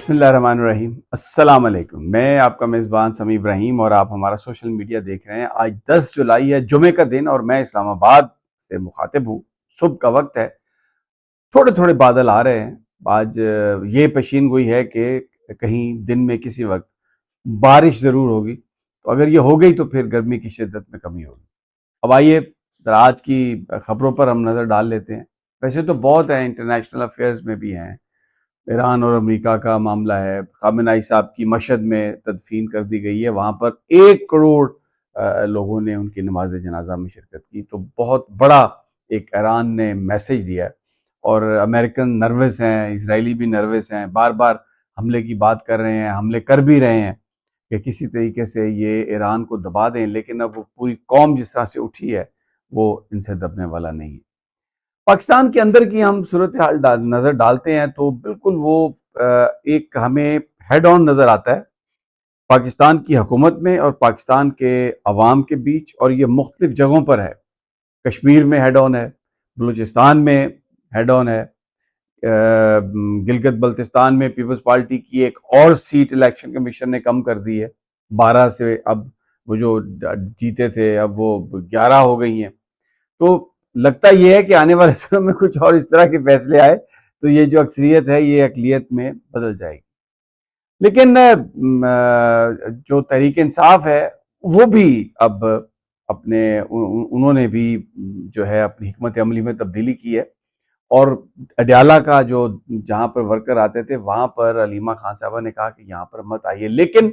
بسم اللہ الرحمن الرحیم۔ السلام علیکم، میں آپ کا میزبان سمیع ابراہیم اور آپ ہمارا سوشل میڈیا دیکھ رہے ہیں۔ آج 10 جولائی ہے، جمعے کا دن، اور میں اسلام آباد سے مخاطب ہوں۔ صبح کا وقت ہے، تھوڑے تھوڑے بادل آ رہے ہیں۔ آج یہ پیشین گوئی ہے کہ کہیں دن میں کسی وقت بارش ضرور ہوگی، تو اگر یہ ہو گئی تو پھر گرمی کی شدت میں کمی ہوگی۔ اب آئیے آج کی خبروں پر ہم نظر ڈال لیتے ہیں۔ ویسے تو بہت ہیں، انٹرنیشنل افیئرز میں بھی ہیں۔ ایران اور امریکہ کا معاملہ ہے، خامنہ ای صاحب کی مشہد میں تدفین کر دی گئی ہے، وہاں پر 1 کروڑ لوگوں نے ان کی نماز جنازہ میں شرکت کی، تو بہت بڑا ایک ایران نے میسیج دیا ہے۔ اور امریکن نروس ہیں، اسرائیلی بھی نروس ہیں، بار بار حملے کی بات کر رہے ہیں، حملے کر بھی رہے ہیں کہ کسی طریقے سے یہ ایران کو دبا دیں، لیکن اب وہ پوری قوم جس طرح سے اٹھی ہے وہ ان سے دبنے والا نہیں ہے۔ پاکستان کے اندر کی ہم صورتحال نظر ڈالتے ہیں تو بالکل وہ ایک ہمیں ہیڈ آن نظر آتا ہے پاکستان کی حکومت میں اور پاکستان کے عوام کے بیچ، اور یہ مختلف جگہوں پر ہے۔ کشمیر میں ہیڈ آن ہے، بلوچستان میں ہیڈ آن ہے، گلگت بلتستان میں پیپلز پارٹی کی ایک اور سیٹ الیکشن کمیشن نے کم کر دی ہے، 12 سے اب وہ جو جیتے تھے اب وہ 11 ہو گئی ہیں۔ تو لگتا یہ ہے کہ آنے والے دنوں میں کچھ اور اس طرح کے فیصلے آئے تو یہ جو اکثریت ہے یہ اقلیت میں بدل جائے گی۔ لیکن جو تحریک انصاف ہے وہ بھی اب انہوں نے بھی جو ہے اپنی حکمت عملی میں تبدیلی کی ہے، اور اڈیالہ کا جو جہاں پر ورکر آتے تھے وہاں پر علیمہ خان صاحبہ نے کہا کہ یہاں پر مت آئیے، لیکن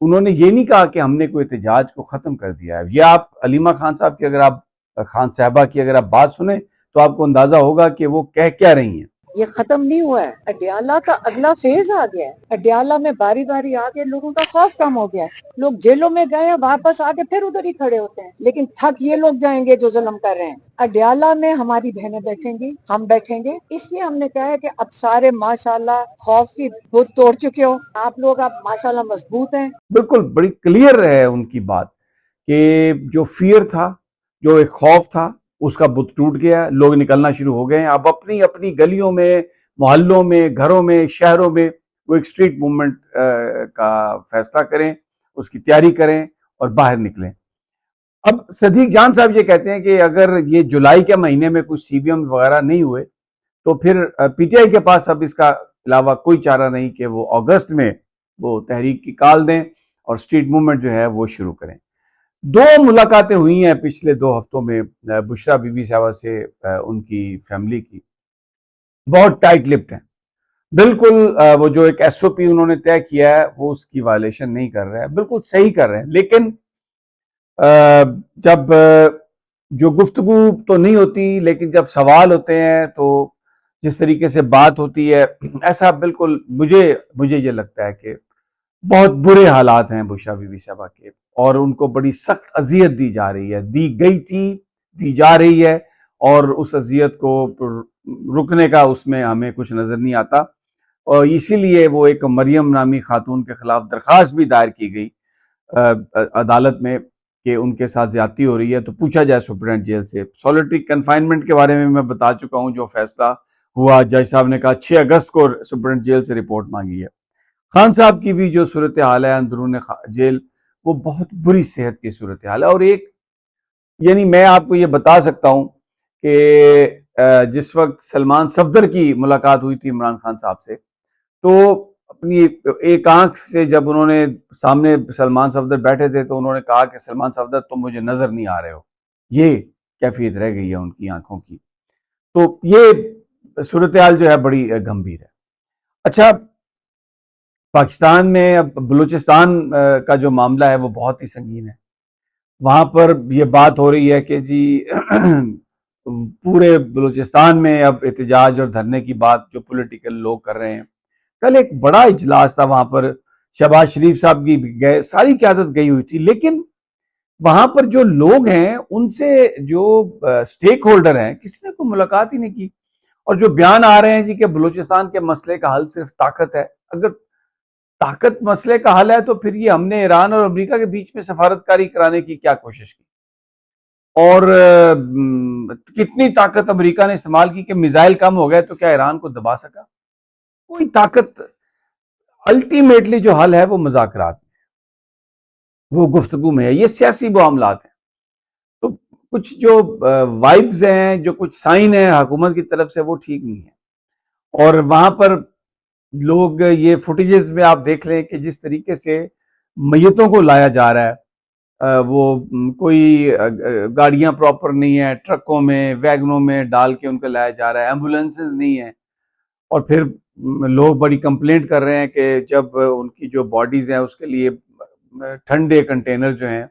انہوں نے یہ نہیں کہا کہ ہم نے کوئی احتجاج کو ختم کر دیا ہے۔ یہ آپ علیمہ خان صاحب کی خان صاحبہ کی اگر آپ بات سنیں تو آپ کو اندازہ ہوگا کہ وہ کہہ کیا رہی ہیں۔ یہ ختم نہیں ہوا ہے، اڈیالہ کا اگلا فیز آ گیا ہے۔ اڈیالہ میں باری باری آ کے لوگوں کا خوف کم ہو گیا ہے، لوگ جیلوں میں گئے ہیں، واپس آ کے پھر ادھر ہی کھڑے ہوتے ہیں، لیکن تھک یہ لوگ جائیں گے جو ظلم کر رہے ہیں۔ اڈیالہ میں ہماری بہنیں بیٹھیں گی، ہم بیٹھیں گے، اس لیے ہم نے کہا ہے کہ اب سارے ماشاءاللہ خوف کی بت توڑ چکے ہو آپ لوگ، اب ماشاءاللہ مضبوط ہیں۔ بالکل بڑی کلیئر ہے ان کی بات کہ جو فیئر تھا، جو ایک خوف تھا، اس کا بت ٹوٹ گیا، لوگ نکلنا شروع ہو گئے ہیں۔ اب اپنی اپنی گلیوں میں، محلوں میں، گھروں میں، شہروں میں وہ ایک اسٹریٹ موومنٹ کا فیصلہ کریں، اس کی تیاری کریں اور باہر نکلیں۔ اب صدیق جان صاحب یہ کہتے ہیں کہ اگر یہ جولائی کے مہینے میں کچھ سی بی ایم وغیرہ نہیں ہوئے تو پھر پی ٹی آئی کے پاس اب اس کا علاوہ کوئی چارہ نہیں کہ وہ اگست میں وہ تحریک کی کال دیں اور اسٹریٹ موومنٹ جو ہے وہ شروع کریں۔ 2 ملاقاتیں ہوئی ہیں پچھلے 2 ہفتوں میں بشرا بی بی صاحبہ سے، ان کی فیملی کی، بہت ٹائٹ لپٹ ہیں، بالکل وہ جو ایک ایس او پی انہوں نے طے کیا ہے وہ اس کی وائلیشن نہیں کر رہے ہیں، بالکل صحیح کر رہے ہیں، لیکن جب جو گفتگو تو نہیں ہوتی لیکن جب سوال ہوتے ہیں تو جس طریقے سے بات ہوتی ہے، ایسا بالکل مجھے یہ لگتا ہے کہ بہت برے حالات ہیں بشرا بی بی صاحبہ کے، اور ان کو بڑی سخت اذیت دی جا رہی ہے، دی گئی تھی، دی جا رہی ہے، اور اس اذیت کو رکنے کا اس میں ہمیں کچھ نظر نہیں آتا، اور اسی لیے وہ ایک مریم نامی خاتون کے خلاف درخواست بھی دائر کی گئی عدالت میں کہ ان کے ساتھ زیادتی ہو رہی ہے، تو پوچھا جائے سپرنٹینڈنٹ جیل سے۔ سولٹری کنفائنمنٹ کے بارے میں بتا چکا ہوں، جو فیصلہ ہوا جج صاحب نے کہا 6 اگست کو سپرنٹینڈنٹ جیل سے رپورٹ مانگی ہے۔ خان صاحب کی بھی جو صورتحال ہے اندرون جیل، وہ بہت بری صحت کی صورتحال ہے، اور ایک یعنی میں آپ کو یہ بتا سکتا ہوں کہ جس وقت سلمان صفدر کی ملاقات ہوئی تھی عمران خان صاحب سے، تو اپنی ایک آنکھ سے جب انہوں نے سامنے سلمان صفدر بیٹھے تھے تو انہوں نے کہا کہ سلمان صفدر تم مجھے نظر نہیں آ رہے ہو، یہ کیفیت رہ گئی ہے ان کی آنکھوں کی۔ تو یہ صورتحال جو ہے بڑی گمبھیر ہے۔ اچھا، پاکستان میں اب بلوچستان کا جو معاملہ ہے وہ بہت ہی سنگین ہے۔ وہاں پر یہ بات ہو رہی ہے کہ جی پورے بلوچستان میں اب احتجاج اور دھرنے کی بات جو پولیٹیکل لوگ کر رہے ہیں۔ کل ایک بڑا اجلاس تھا وہاں پر، شہباز شریف صاحب بھی گئے، ساری قیادت گئی ہوئی تھی، لیکن وہاں پر جو لوگ ہیں ان سے جو سٹیک ہولڈر ہیں کسی نے کوئی ملاقات ہی نہیں کی، اور جو بیان آ رہے ہیں جی کہ بلوچستان کے مسئلے کا حل صرف طاقت ہے۔ اگر طاقت مسئلے کا حل ہے تو پھر یہ ہم نے ایران اور امریکہ کے بیچ میں سفارتکاری کرانے کی کیا کوشش کی، اور کتنی طاقت امریکہ نے استعمال کی کہ میزائل کم ہو گئے تو کیا ایران کو دبا سکا؟ کوئی طاقت الٹیمیٹلی جو حل ہے وہ مذاکرات میں، وہ گفتگو میں ہے، یہ سیاسی معاملات ہیں۔ تو کچھ جو وائبز ہیں، جو کچھ سائن ہیں حکومت کی طرف سے، وہ ٹھیک نہیں ہے۔ اور وہاں پر لوگ یہ فوٹیجز میں آپ دیکھ لیں کہ جس طریقے سے میتوں کو لایا جا رہا ہے، وہ کوئی گاڑیاں پراپر نہیں ہیں، ٹرکوں میں ویگنوں میں ڈال کے ان کو لایا جا رہا ہے، ایمبولینسز نہیں ہیں، اور پھر لوگ بڑی کمپلینٹ کر رہے ہیں کہ جب ان کی جو باڈیز ہیں اس کے لیے ٹھنڈے کنٹینر جو ہیں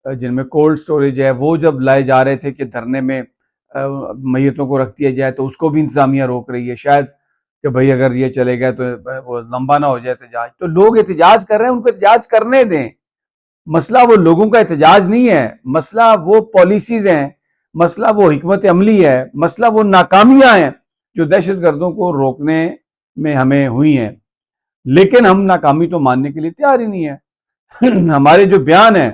جن میں کولڈ سٹوریج ہے، وہ جب لائے جا رہے تھے کہ دھرنے میں میتوں کو رکھ دیا جائے، تو اس کو بھی انتظامیہ روک رہی ہے، شاید کہ بھئی اگر یہ چلے گئے تو وہ لمبا نہ ہو جائے احتجاج۔ تو لوگ احتجاج کر رہے ہیں، ان کو احتجاج کرنے دیں۔ مسئلہ وہ لوگوں کا احتجاج نہیں ہے، مسئلہ وہ پالیسیز ہیں، مسئلہ وہ حکمت عملی ہے، مسئلہ وہ ناکامیاں ہیں جو دہشت گردوں کو روکنے میں ہمیں ہوئی ہیں۔ لیکن ہم ناکامی تو ماننے کے لیے تیار ہی نہیں ہے۔ ہمارے جو بیان ہیں،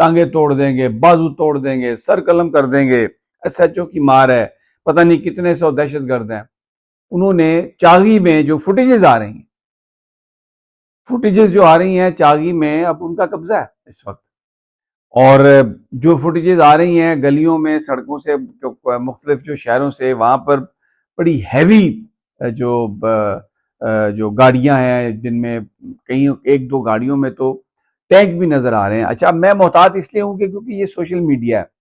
ٹانگیں توڑ دیں گے، بازو توڑ دیں گے، سر قلم کر دیں گے، ایس ایچ او کی مار ہے، پتہ نہیں کتنے سو دہشت گرد ہیں۔ انہوں نے چاغی میں جو فوٹیجز آ رہی ہیں، فوٹیجز جو آ رہی ہیں چاغی میں، اب ان کا قبضہ ہے اس وقت، اور جو فوٹیجز آ رہی ہیں گلیوں میں، سڑکوں سے، مختلف جو شہروں سے، وہاں پر بڑی ہیوی جو گاڑیاں ہیں، جن میں کہیں ایک دو گاڑیوں میں تو ٹینک بھی نظر آ رہے ہیں۔ اچھا، میں محتاط اس لیے ہوں کہ کیونکہ یہ سوشل میڈیا ہے،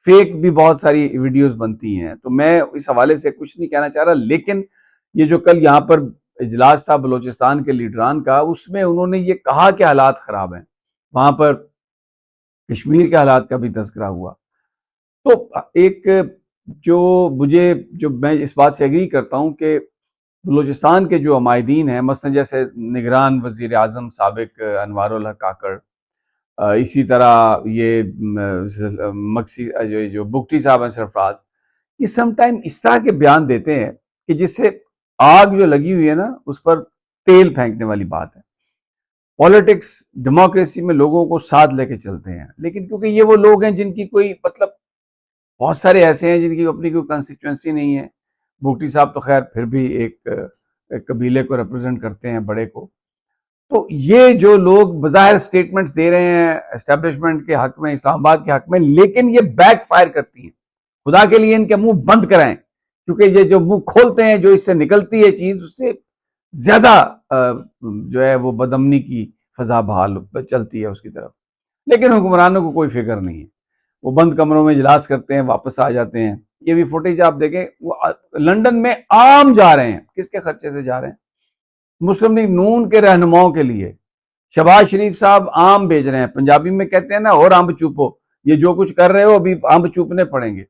فیک بھی بہت ساری ویڈیوز بنتی ہیں، تو میں اس حوالے سے کچھ نہیں کہنا چاہ رہا، لیکن یہ جو کل یہاں پر اجلاس تھا بلوچستان کے لیڈران کا، اس میں انہوں نے یہ کہا کہ حالات خراب ہیں، وہاں پر کشمیر کے حالات کا بھی تذکرہ ہوا۔ تو ایک جو میں اس بات سے ایگری کرتا ہوں کہ بلوچستان کے جو عمائدین ہیں، مثلا جیسے نگران وزیر اعظم سابق انوار الحق کاکڑ، اسی طرح یہ مکسی جو بگٹی صاحب ہیں سرفراز، یہ سم ٹائم اس طرح کے بیان دیتے ہیں کہ جس سے آگ جو لگی ہوئی ہے نا اس پر تیل پھینکنے والی بات ہے۔ پالیٹکس، ڈیموکریسی میں لوگوں کو ساتھ لے کے چلتے ہیں، لیکن کیونکہ یہ وہ لوگ ہیں جن کی کوئی مطلب، بہت سارے ایسے ہیں جن کی اپنی کوئی کنسٹیچوئنسی نہیں ہے۔ بگٹی صاحب تو خیر پھر بھی ایک قبیلے کو ریپرزینٹ کرتے ہیں، بڑے کو۔ تو یہ جو لوگ بظاہر سٹیٹمنٹس دے رہے ہیں اسٹیبلشمنٹ کے حق میں، اسلام آباد کے حق میں، لیکن یہ بیک فائر کرتی ہیں۔ خدا کے لیے ان کے منہ بند کرائیں، کیونکہ یہ جو منہ کھولتے ہیں، جو اس سے نکلتی ہے چیز، اس سے زیادہ جو ہے وہ بدامنی کی فضا بحال چلتی ہے اس کی طرف۔ لیکن حکمرانوں کو کوئی فکر نہیں ہے، وہ بند کمروں میں اجلاس کرتے ہیں، واپس آ جاتے ہیں۔ یہ بھی فوٹیج آپ دیکھیں، وہ لندن میں عام جا رہے ہیں، کس کے خرچے سے جا رہے ہیں؟ مسلم لیگ نون کے رہنماؤں کے لیے۔ شہباز شریف صاحب عام بھیج رہے ہیں، پنجابی میں کہتے ہیں نا، اور امب چوپو، یہ جو کچھ کر رہے ہو ابھی امب چوپنے پڑیں گے۔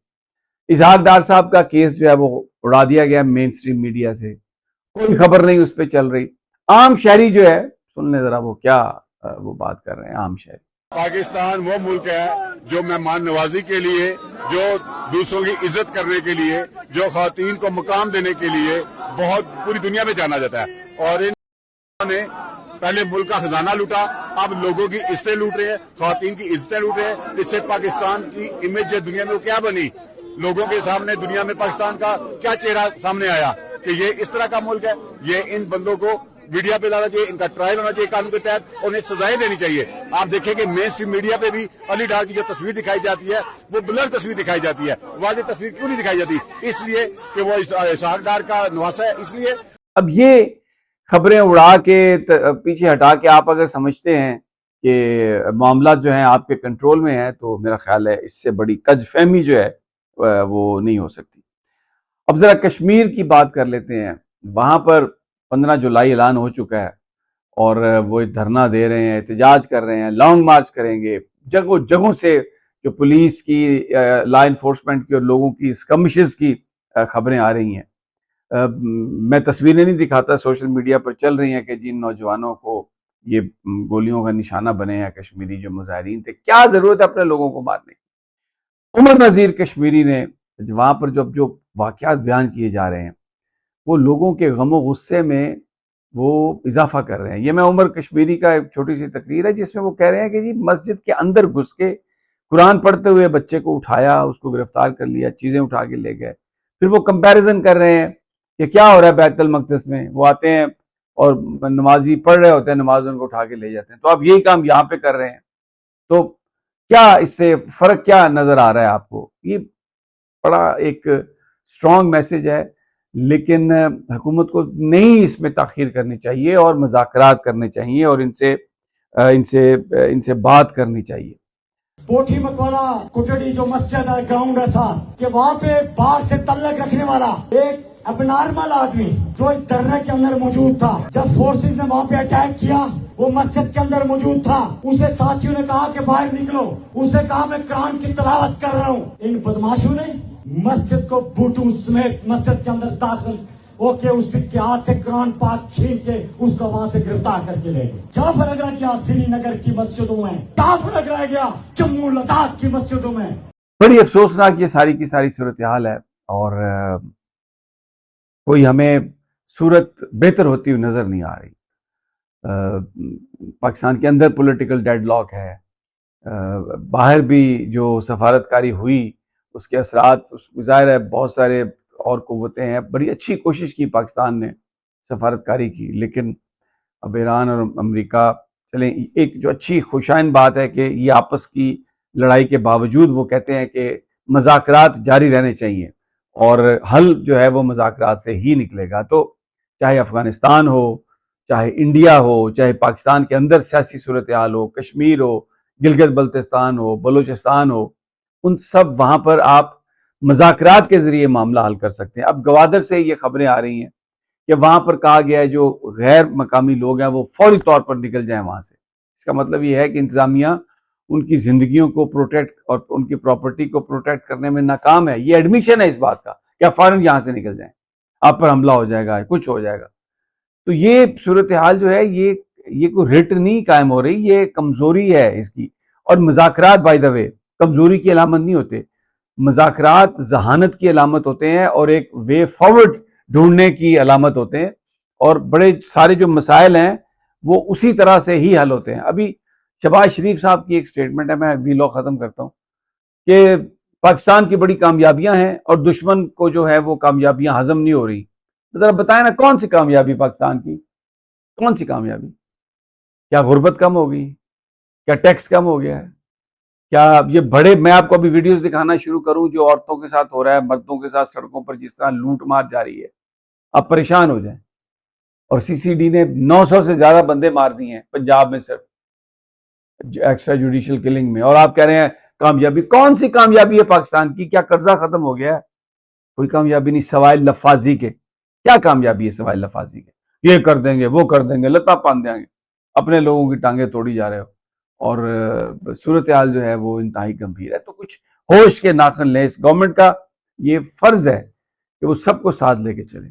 اسحاق ڈار صاحب کا کیس جو ہے وہ اڑا دیا گیا مین سٹریم میڈیا سے، کوئی خبر نہیں اس پہ چل رہی۔ عام شہری جو ہے، سن لیں ذرا وہ کیا وہ بات کر رہے ہیں عام شہری۔ پاکستان وہ ملک ہے جو مہمان نوازی کے لیے، جو دوسروں کی عزت کرنے کے لیے، جو خواتین کو مقام دینے کے لیے بہت پوری دنیا میں جانا جاتا ہے، اور انہوں نے پہلے ملک کا خزانہ لوٹا، اب لوگوں کی عزتیں لوٹ رہے ہیں، خواتین کی عزتیں لوٹ رہے ہیں۔ اس سے پاکستان کی امیج دنیا میں وہ کیا بنی؟ لوگوں کے سامنے دنیا میں پاکستان کا کیا چہرہ سامنے آیا کہ یہ اس طرح کا ملک ہے۔ یہ ان بندوں کو میڈیا پہ لانا چاہیے، ان کا ٹرائل ہونا چاہیے قانون کے تحت، اور انہیں سزائیں دینی چاہیے۔ آپ دیکھیں کہ مین اسٹریم میڈیا پہ بھی علی ڈار کی جو تصویر دکھائی جاتی ہے وہ بلر تصویر دکھائی جاتی ہے، واضح تصویر کیوں نہیں دکھائی جاتی؟ اس لیے کہ وہ اسحاق ڈار کا نواسا ہے، اس لیے۔ اب یہ خبریں اڑا کے پیچھے ہٹا کے آپ اگر سمجھتے ہیں کہ معاملات جو ہیں آپ کے کنٹرول میں ہیں، تو میرا خیال ہے اس سے بڑی کج فہمی جو ہے وہ نہیں ہو سکتی۔ اب ذرا کشمیر کی بات کر لیتے ہیں۔ وہاں پر 15 جولائی اعلان ہو چکا ہے، اور وہ دھرنا دے رہے ہیں، احتجاج کر رہے ہیں، لانگ مارچ کریں گے۔ جگہوں جگہوں سے جو پولیس کی، لا انفورسمنٹ کی اور لوگوں کی اسکمشز کی خبریں آ رہی ہیں۔ میں تصویریں نہیں دکھاتا، سوشل میڈیا پر چل رہی ہیں کہ جن نوجوانوں کو یہ گولیوں کا نشانہ بنے ہیں کشمیری جو مظاہرین تھے، کیا ضرورت ہے اپنے لوگوں کو مارنے کی؟ عمر نذیر کشمیری نے وہاں پر جو واقعات بیان کیے جا رہے ہیں، وہ لوگوں کے غم و غصے میں وہ اضافہ کر رہے ہیں۔ یہ میں عمر کشمیری کا ایک چھوٹی سی تقریر ہے جس میں وہ کہہ رہے ہیں کہ جی مسجد کے اندر گھس کے قرآن پڑھتے ہوئے بچے کو اٹھایا، اس کو گرفتار کر لیا، چیزیں اٹھا کے لے گئے۔ پھر وہ کمپیریزن کر رہے ہیں کہ کیا ہو رہا ہے بیت المقدس میں۔ وہ آتے ہیں اور نمازی پڑھ رہے ہوتے ہیں، نماز ان کو اٹھا کے لے جاتے ہیں. تو آپ یہی کام یہاں پہ کر رہے ہیں. تو کیا اس سے فرق کیا نظر آ رہا ہے آپ کو؟ یہ بڑا ایک اسٹرانگ میسج ہے، لیکن حکومت کو نہیں اس میں تاخیر کرنی چاہیے اور مذاکرات کرنے چاہیے اور ان سے بات کرنی چاہیے. کوٹھی مکوالا کٹڑی جو مسجد ہے، گراؤنڈ ایسا کہ وہاں پہ باغ سے تعلق رکھنے والا ایک اب نارمل آدمی جو اس دھرنے کے اندر موجود تھا، جب فورسز نے وہاں پہ اٹیک کیا وہ مسجد کے اندر موجود تھا. اسے ساتھیوں نے کہا کہ باہر نکلو، اسے کہا میں قرآن کی تلاوت کر رہا ہوں. ان بدماشوں نے مسجد کو بوٹوں سمیت مسجد کے اندر داخل ہو کے اس کے ہاتھ سے قرآن پاک چھین کے اس کو وہاں سے گرفتار کر کے لے گئے. کیا فرق رہ گیا سری نگر کی مسجدوں میں؟ کیا فرق رہ گیا جموں لداخ کی مسجدوں میں؟ بڑی افسوسناک یہ ساری کی ساری صورتحال ہے، اور کوئی ہمیں صورت بہتر ہوتی ہوئی نظر نہیں آ رہی. پاکستان کے اندر پولیٹیکل ڈیڈ لاک ہے، باہر بھی جو سفارتکاری ہوئی اس کے اثرات ظاہر ہے بہت سارے اور قوتیں ہیں. بڑی اچھی کوشش کی پاکستان نے سفارتکاری کی، لیکن اب ایران اور امریکہ چلیں ایک جو اچھی خوشائن بات ہے کہ یہ آپس کی لڑائی کے باوجود وہ کہتے ہیں کہ مذاکرات جاری رہنے چاہیے اور حل جو ہے وہ مذاکرات سے ہی نکلے گا. تو چاہے افغانستان ہو، چاہے انڈیا ہو، چاہے پاکستان کے اندر سیاسی صورتحال ہو، کشمیر ہو، گلگت بلتستان ہو، بلوچستان ہو، ان سب وہاں پر آپ مذاکرات کے ذریعے معاملہ حل کر سکتے ہیں. اب گوادر سے یہ خبریں آ رہی ہیں کہ وہاں پر کہا گیا ہے جو غیر مقامی لوگ ہیں وہ فوری طور پر نکل جائیں وہاں سے. اس کا مطلب یہ ہے کہ انتظامیہ ان کی زندگیوں کو پروٹیکٹ اور ان کی پراپرٹی کو پروٹیکٹ کرنے میں ناکام ہے. یہ ایڈمیشن ہے اس بات کا کہ آپ فوراً یہاں سے نکل جائیں، آپ پر حملہ ہو جائے گا، کچھ ہو جائے گا. تو یہ صورتحال جو ہے یہ کوئی رٹ نہیں قائم ہو رہی، یہ کمزوری ہے اس کی. اور مذاکرات بائی دا وے کمزوری کی علامت نہیں ہوتے، مذاکرات ذہانت کی علامت ہوتے ہیں اور ایک وے فارورڈ ڈھونڈنے کی علامت ہوتے ہیں، اور بڑے سارے جو مسائل ہیں وہ اسی طرح سے ہی حل ہوتے ہیں. ابھی شہباز شریف صاحب کی ایک سٹیٹمنٹ ہے، میں ویلاگ ختم کرتا ہوں، کہ پاکستان کی بڑی کامیابیاں ہیں اور دشمن کو جو ہے وہ کامیابیاں ہضم نہیں ہو رہی. ذرا بتائیں نا کون سی کامیابی پاکستان کی؟ کون سی کامیابی؟ کیا غربت کم ہو گئی؟ کیا ٹیکس کم ہو گیا ہے؟ کیا یہ بڑے، میں آپ کو ابھی ویڈیوز دکھانا شروع کروں جو عورتوں کے ساتھ ہو رہا ہے، مردوں کے ساتھ سڑکوں پر جس طرح لوٹ مار جاری ہے، آپ پریشان ہو جائیں. اور سی سی ڈی نے 900 سے زیادہ بندے مار دیے ہیں پنجاب میں صرف ایکسٹرا جوڈیشل کلنگ میں، اور آپ کہہ رہے ہیں کامیابی. کون سی کامیابی ہے پاکستان کی؟ کیا قرضہ ختم ہو گیا ہے؟ کوئی کامیابی نہیں سوائے لفاظی کے. کیا کامیابی ہے سوائے لفاظی کے؟ یہ کر دیں گے، وہ کر دیں گے، لتا پان دیں گے، اپنے لوگوں کی ٹانگیں توڑی جا رہے ہو. اور صورتحال جو ہے وہ انتہائی گمبھیر ہے. تو کچھ ہوش کے ناخن لیں. اس گورنمنٹ کا یہ فرض ہے کہ وہ سب کو ساتھ لے کے چلے.